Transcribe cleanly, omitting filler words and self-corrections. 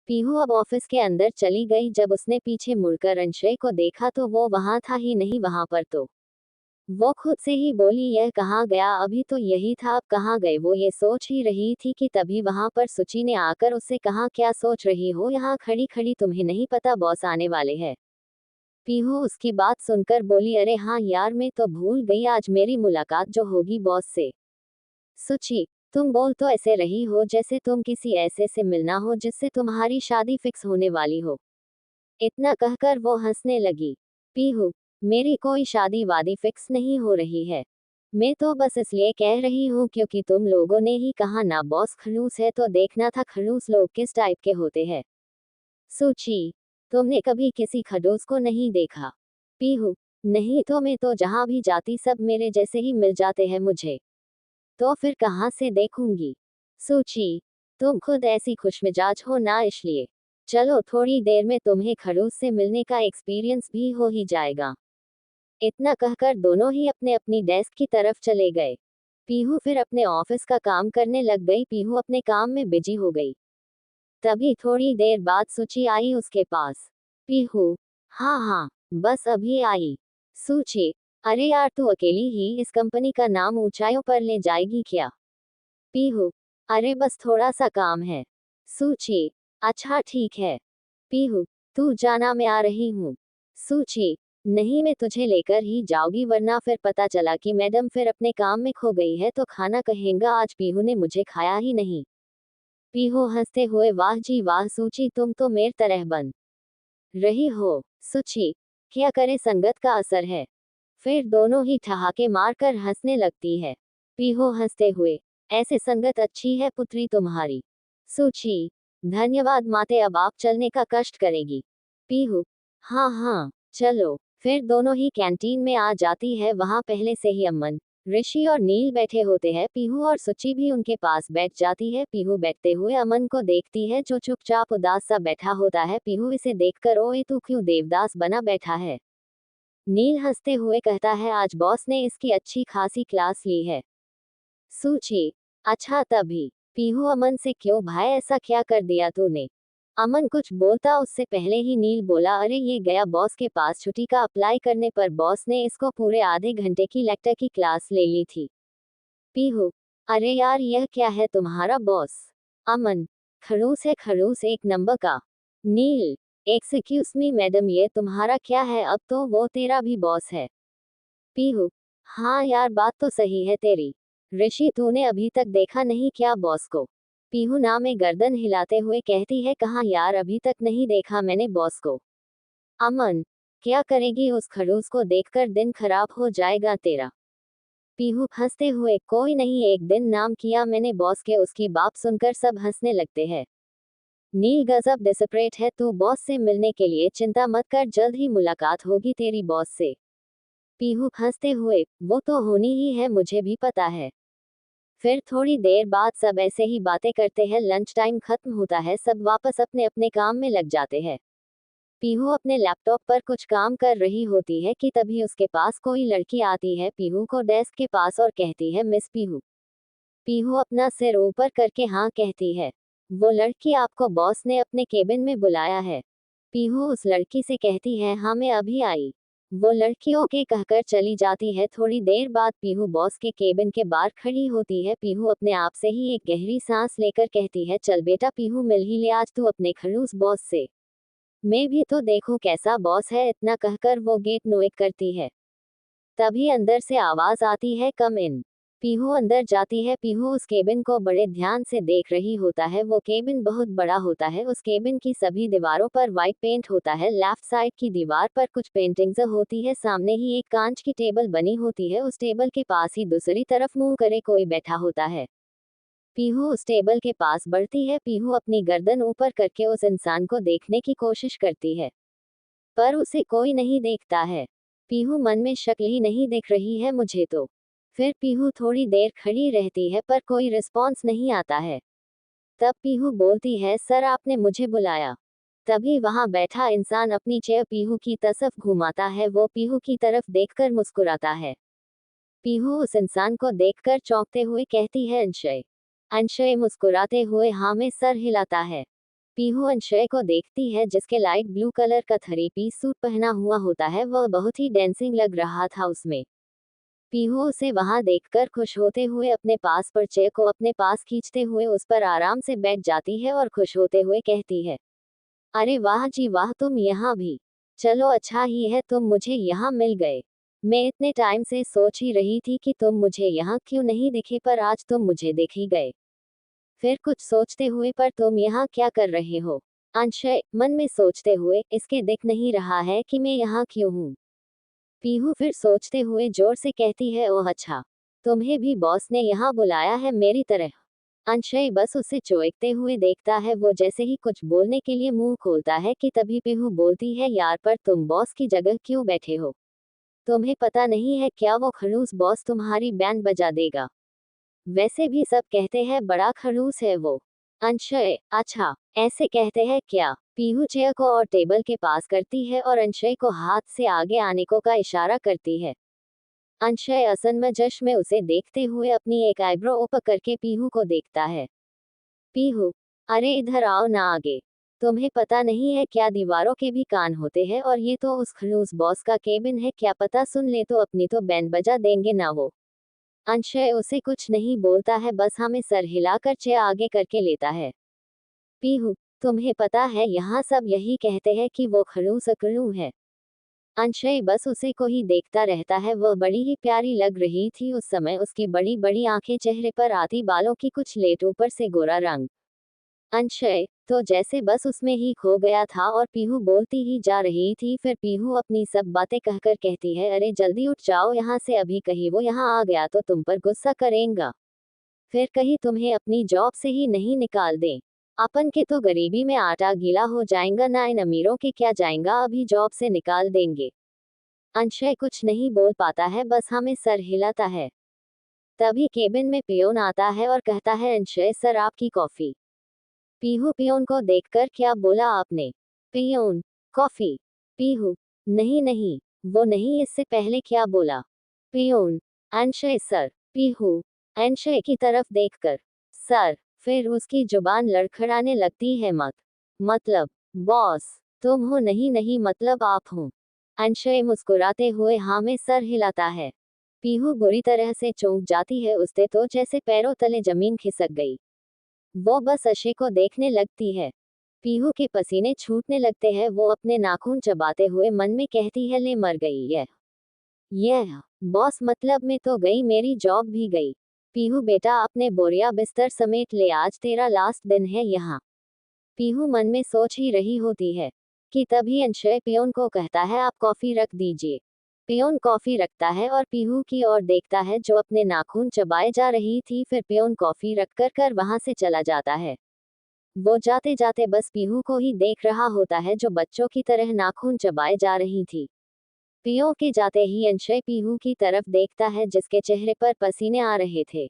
पीहू अब ऑफिस के अंदर चली गई। जब उसने पीछे मुड़कर अंशय को देखा तो वो वहां था ही नहीं। वहां पर तो वो खुद से ही बोली, यह कहाँ गया, अभी तो यही था, अब कहाँ गए। वो ये सोच ही रही थी कि तभी वहां पर सुची ने आकर उससे कहा, क्या सोच रही हो यहाँ खड़ी खड़ी, तुम्हें नहीं पता बॉस आने वाले हैं। पीहू उसकी बात सुनकर बोली, अरे हाँ यार, मैं तो भूल गई, आज मेरी मुलाकात जो होगी बॉस से। सुची, तुम बोल तो ऐसे रही हो जैसे तुम किसी ऐसे से मिलना हो जिससे तुम्हारी शादी फिक्स होने वाली हो। इतना कहकर वो हंसने लगी। पीहू, मेरी कोई शादी वादी फिक्स नहीं हो रही है। मैं तो बस इसलिए कह रही हूँ क्योंकि तुम लोगों ने ही कहा ना बॉस खड़ूस है, तो देखना था खड़ूस लोग किस टाइप के होते हैं। सूची, तुमने कभी किसी खड़ूस को नहीं देखा? पीहू, नहीं तो मैं तो जहाँ भी जाती सब मेरे जैसे ही मिल जाते हैं मुझे। तो फिर कहाँ से देखूंगी? सूची, तुम खुद ऐसी खुशमिजाज हो ना, इसलिए चलो थोड़ी देर में तुम्हें खड़ूस से मिलने का एक्सपीरियंस भी हो ही जाएगा। इतना कहकर दोनों ही अपने अपनी डेस्क की तरफ चले गए। पीहू फिर अपने ऑफिस का काम करने लग गई। पीहू अपने काम में बिजी हो गई। तभी थोड़ी देर बाद सूची आई उसके पास। पीहू, हाँ हाँ, बस अभी आई। सूची, अरे यार, तू अकेली ही इस कंपनी का नाम ऊंचाइयों पर ले जाएगी क्या? पीहू, अरे बस थोड़ा सा काम है। सूची, अच्छा ठीक है। पीहू, तू जाना, मैं आ रही हूँ। सूची, नहीं, मैं तुझे लेकर ही जाऊंगी, वरना फिर पता चला कि मैडम फिर अपने काम में खो गई है तो खाना कहेगा आज पीहू ने मुझे खाया ही नहीं। पीहू हंसते हुए, वाह जी वाह सूची, तुम तो मेर तरह बन रही हो। सुची, क्या करे, संगत का असर है। फिर दोनों ही ठहाके मारकर हंसने लगती है। पीहू हंसते हुए, ऐसे संगत अच्छी है पुत्री तुम्हारी। सूची, धन्यवाद माते, अब आप चलने का कष्ट करेगी। पीहू, हाँ हाँ, चलो। फिर दोनों ही कैंटीन में आ जाती है। वहां पहले से ही अमन, ऋषि और नील बैठे होते हैं। पीहू और सुची भी उनके पास बैठ जाती है। पीहू बैठते हुए अमन को देखती है जो चुपचाप उदास सा बैठा होता है। पीहू इसे देखकर, ओए तू क्यों देवदास बना बैठा है? नील हंसते हुए कहता है, आज बॉस ने इसकी अच्छी खासी क्लास ली है। सूची, अच्छा तभी। पीहू अमन से, क्यों भाई, ऐसा क्या कर दिया तूने? अमन कुछ बोलता उससे पहले ही नील बोला, अरे ये गया बॉस के पास छुट्टी का अप्लाई करने पर, बॉस ने इसको पूरे आधे घंटे की लेक्चर की क्लास ले ली थी। पीहू, अरे यार, यह क्या है तुम्हारा बॉस? अमन, खड़ूस है, खड़ूस एक नंबर का। नील, एक्सक्यूज मी मैडम, ये तुम्हारा क्या है, अब तो वो तेरा भी बॉस है। पीहू, हाँ यार, बात तो सही है तेरी। ऋषि, तूने अभी तक देखा नहीं क्या बॉस को? पीहू ना में गर्दन हिलाते हुए कहती है, कहाँ यार, अभी तक नहीं देखा मैंने बॉस को। अमन, क्या करेगी, उस खड़ूस को देखकर दिन खराब हो जाएगा तेरा। पीहू हंसते हुए, कोई नहीं, एक दिन नाम किया मैंने बॉस के, उसकी बात सुनकर सब हंसने लगते हैं। नील गजब डिस्परेट है तू, बॉस से मिलने के लिए चिंता मत कर, जल्द ही मुलाकात होगी तेरी बॉस से। पीहू हंसते हुए, वो तो होनी ही है, मुझे भी पता है। फिर थोड़ी देर बाद सब ऐसे ही बातें करते हैं। लंच टाइम खत्म होता है, सब वापस अपने अपने काम में लग जाते हैं। पीहू अपने लैपटॉप पर कुछ काम कर रही होती है कि तभी उसके पास कोई लड़की आती है पीहू को डेस्क के पास और कहती है, मिस पीहू। पीहू अपना सिर ऊपर करके हाँ कहती है। वो लड़की, आपको बॉस ने अपने केबिन में बुलाया है। पीहू उस लड़की से कहती है, हाँ मैं अभी आई। वो लड़की ओके कहकर चली जाती है। थोड़ी देर बाद पीहू बॉस के केबिन के बाहर खड़ी होती है। पीहू अपने आप से ही एक गहरी सांस लेकर कहती है, चल बेटा पीहू, मिल ही ले आज तू अपने खड़ूस बॉस से। मैं भी तो देखूं कैसा बॉस है। इतना कहकर वो गेट नॉक करती है। तभी अंदर से आवाज आती है, कम इन। पीहू अंदर जाती है। पीहू उस केबिन को बड़े ध्यान से देख रही होता है। वो केबिन बहुत बड़ा होता है। उस केबिन की सभी दीवारों पर व्हाइट पेंट होता है। लेफ्ट साइड की दीवार पर कुछ पेंटिंग्स होती है। सामने ही एक कांच की टेबल बनी होती है। उस टेबल के पास ही दूसरी तरफ मुंह करे कोई बैठा होता है। पीहू उस टेबल के पास बढ़ती है। पीहू अपनी गर्दन ऊपर करके उस इंसान को देखने की कोशिश करती है, पर उसे कोई नहीं देखता है। पीहू मन में, शक्ल ही नहीं दिख रही है मुझे तो। फिर पीहू थोड़ी देर खड़ी रहती है पर कोई रिस्पॉन्स नहीं आता है। तब पीहू बोलती है, सर आपने मुझे बुलाया? तभी वहां बैठा इंसान अपनी चेयर पीहू की तरफ घुमाता है। वो पीहू की तरफ देखकर मुस्कुराता है। पीहू उस इंसान को देखकर चौंकते हुए कहती है, अंशय। अंशय मुस्कुराते हुए हाँ में सर हिलाता है। पीहू अंशय को देखती है जिसके लाइट ब्लू कलर का थ्री पीस सूट पहना हुआ होता है, वह बहुत ही डेंसिंग लग रहा था उसमें। पीहू उसे वहां देखकर खुश होते हुए अपने पास पर्चे को अपने पास खींचते हुए उस पर आराम से बैठ जाती है और खुश होते हुए कहती है, अरे वाह जी वाह, तुम यहाँ भी। चलो अच्छा ही है तुम मुझे यहाँ मिल गए। मैं इतने टाइम से सोच ही रही थी कि तुम मुझे यहाँ क्यों नहीं दिखे, पर आज तुम मुझे देख ही गए। फिर कुछ सोचते हुए, पर तुम यहाँ क्या कर रहे हो? अंशय मन में सोचते हुए, इसके दिख नहीं रहा है कि मैं यहाँ क्यों हूँ। पीहू फिर सोचते हुए जोर से कहती है, ओह अच्छा, तुम्हें भी बॉस ने यहाँ बुलाया है मेरी तरह। अंशय बस उसे चौंकते हुए देखता है। वो जैसे ही कुछ बोलने के लिए मुंह खोलता है कि तभी पीहू बोलती है, यार पर तुम बॉस की जगह क्यों बैठे हो? तुम्हें पता नहीं है क्या वो खड़ूस बॉस तुम्हारी बैंड बजा देगा? वैसे भी सब कहते हैं बड़ा खड़ूस है वो। अंशय अच्छा, ऐसे कहते हैं क्या? पीहू चेयर को और टेबल के पास करती है और अंशय को हाथ से आगे आने को का इशारा करती है। अंशय असमंजस में उसे देखते हुए अपनी एक आईब्रो ऊपर करके पीहू को देखता है। पीहू, अरे इधर आओ ना आगे। तुम्हें पता नहीं है क्या दीवारों के भी कान होते हैं, और ये तो उस खड़ूस बॉस का केबिन है, क्या पता सुन ले तो अपनी तो बैंड बजा देंगे ना वो। अंशय उसे कुछ नहीं बोलता है, बस हमें सर हिलाकर चेयर आगे करके लेता है। पीहू, तुम्हें पता है यहाँ सब यही कहते हैं कि वो खड़ूस अकड़ू है। अंशय बस उसे को ही देखता रहता है। वह बड़ी ही प्यारी लग रही थी उस समय, उसकी बड़ी बड़ी आंखें, चेहरे पर आती बालों की कुछ लेट ऊपर से गोरा रंग। अंशय तो जैसे बस उसमें ही खो गया था और पीहू बोलती ही जा रही थी। फिर पीहू अपनी सब बातें कहकर कहती है, अरे जल्दी उठ जाओ यहाँ से, अभी कहीं वो यहाँ आ गया तो तुम पर गुस्सा करेगा। फिर कहीं तुम्हें अपनी जॉब से ही नहीं निकाल दें। अपन के तो गरीबी में आटा गीला हो जाएगा ना, इन अमीरों के क्या जाएगा, अभी जॉब से निकाल देंगे। अंशय कुछ नहीं बोल पाता है, बस हमें सर हिलाता है। तभी केबिन में पियोन आता है और कहता है, अंशय सर आपकी कॉफी। पीहू पियोन को देखकर, क्या बोला आपने? Peon, coffee. पीहू, नहीं नहीं, वो नहीं, इससे पहले क्या बोला? Peon, Anshay sir. पीहू, अंशय की तरफ देखकर, सर। फिर उसकी जुबान लड़खड़ाने लगती है, मतलब बॉस तुम हो? नहीं नहीं, मतलब आप हो। अंशय मुस्कुराते हुए हाँ में सर हिलाता है। पीहू बुरी तरह से चौंक जाती है, उससे तो जैसे पैरों तले जमीन खिसक गई। वो बस अशे को देखने लगती है। पीहू के पसीने छूटने लगते हैं। वो अपने नाखून चबाते हुए मन में कहती है, ले मर गई यह बॉस मतलब में तो गई, मेरी जॉब भी गई। पीहू बेटा अपने बोरिया बिस्तर समेट ले, आज तेरा लास्ट दिन है यहाँ। पीहू मन में सोच ही रही होती है कि तभी अंशय पियोन को कहता है, आप कॉफी रख दीजिए। पियोन कॉफी रखता है और पीहू की ओर देखता है जो अपने नाखून चबाए जा रही थी। फिर पियोन कॉफी रख कर वहां से चला जाता है। वो जाते जाते बस पीहू को ही देख रहा होता है जो बच्चों की तरह नाखून चबाए जा रही थी। पियो के जाते ही अंशय पीहू की तरफ देखता है जिसके चेहरे पर पसीने आ रहे थे।